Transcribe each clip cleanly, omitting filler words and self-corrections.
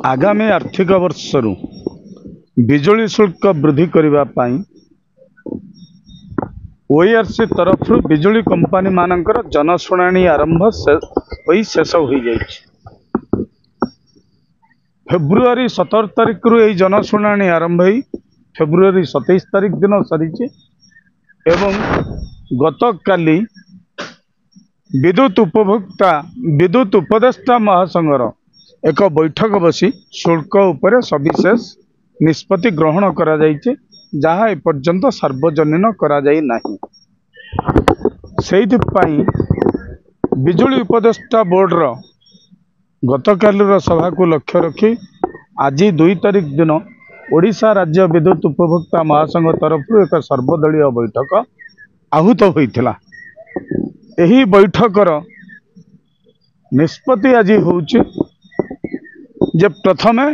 आगामी आर्थिक वर्षरू बिजुली शुल्क वृद्धि करने ओआरसी तरफ बिजुली कंपनी मानकर जनशुणाणी आरंभ हो शेष हो फेब्रुआरी 17 तारिख रु जनशुणाणी आरंभ हो फेब्रुआरी 27 तारिख दिन सरी गत काली विद्युत उपदेष्टा महासंघर एक बैठक बसी शुल्क उपरे सविशेष निष्पत्ति ग्रहण करा जायछि जहाँ एपर्यंत सार्वजनीन करा जाई नाही। सेहिथिपाई बिजुली उपदेष्टा बोर्डर गतकालीर सभा को लक्ष्य रखी आज 2 तारिख दिन ओडिशा राज्य विद्युत उपभोक्ता महासंघ तरफ एक सर्वदलीय बैठक आहूत होइथिला। एही बैठकर निष्पत्ति आज होउछि जे प्रथमे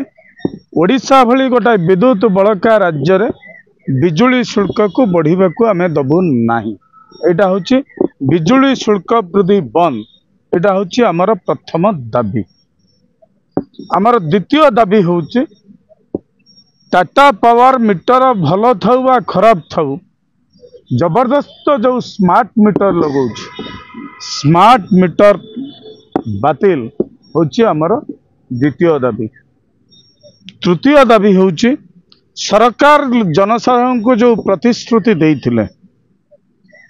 ओडिशा भली गोटा विद्युत बड़का राज्य रे बिजुली शुल्क को बढ़िबा को आमे दबु नाही। एटा होछि बिजुली शुल्क वृद्धि बंद। एटा होछि हमर प्रथम दाबी। हमर द्वितीय दाबी होछि टाटा पावर मीटर भलो थाउ बा खराब थाउ जबरदस्त जो स्मार्ट मीटर लगौछि स्मार्ट मीटर बातिल होछि हमर द्वितीय दाबी। तृतीय दाबी होछि सरकार जनसाधारण को जो प्रतिश्रुति देइथिले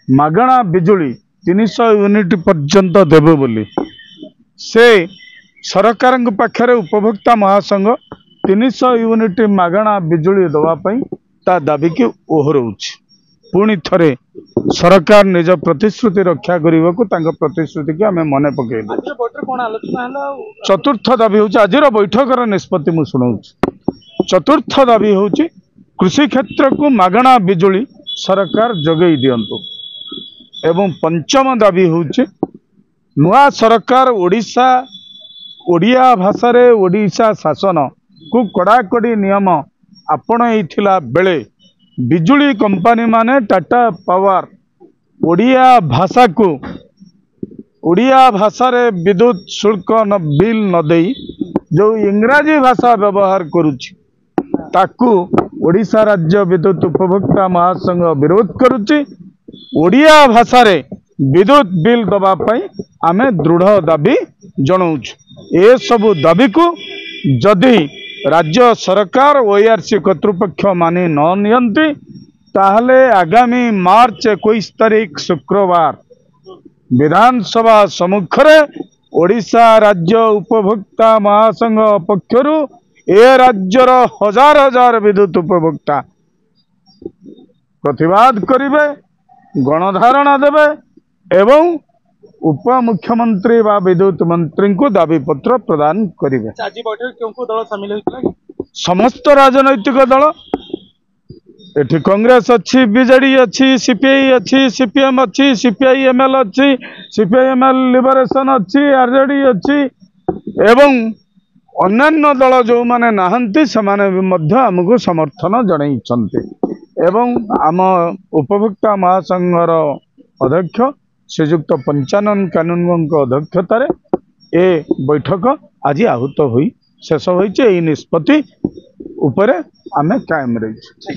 मागणा बिजुली 300 यूनिट पर्यंत देबो बोली से सरकार पाखरे उपभोक्ता महासंघ 300 यूनिट मागणा बिजुली दवा पई ता दाबी के ओहरउछि। पुणी थरे सरकार निज प्रतिश्रुति रक्षा करने को प्रतिश्रुति की आम मन पकड़ चतुर्थ दाबी हूँ आज बैठकर निष्पत्ति मु शुणु। चतुर्थ दाबी हूँ कृषि क्षेत्र को मागणा बिजुली सरकार जगई दियंतु एवं पंचम दाबी हूँ नुआ सरकार ओडिया भाषा रे ओडिशा शासन को कड़ाकड़ी नियम आपणईथिला बेले बिजुली कंपनी माने टाटा पावर ओडिया भाषा रे विद्युत शुल्क बिल न देई जो इंग्राजी भाषा व्यवहार करुछि ताकू ओडिशा राज्य विद्युत उपभोक्ता महासंघ विरोध करुछि। ओडिया भाषा रे विद्युत बिल दबा पई आमे दृढ़ दाबी जणाउछु। ए सबु दाबी को जदि राज्य सरकार ओआरसी कर्तृपक्ष मानि न नियंती ताहले आगामी मार्च 21 तारिख शुक्रवार विधानसभा सम्मुख ओडिशा राज्य उपभोक्ता महासंघ पक्षरु ए राज्यर हजार हजार विद्युत उपभोक्ता प्रतिवाद करिवे गणधारणा देवे एवं उप मुख्यमंत्री बा विद्युत मंत्री को दाबी पत्र प्रदान करिवे। आज बैठक केउ दल शामिल होइतला? समस्त राजनैतिक दल एठी कांग्रेस अच्छी बीजेडी अच्छी सीपीआई अच्छी सीपीएम अच्छी सीपीआईएमएल अच्छी सीपीआईएमएल लिबरेशन अच्छी आरजेडी अच्छी एवं अन्यान्य दल जो माने नाहंती समाने मध्य हमको समर्थन जणाइछन्ते एवं आम उपभोक्ता महासंघर अध्यक्ष श्रीयुक्त पंचानन कानून अध्यक्षतार ए बैठक आज आहूत होई शेष होइछे। एई निष्पत्ति उपरे आमे कायम रहिछु।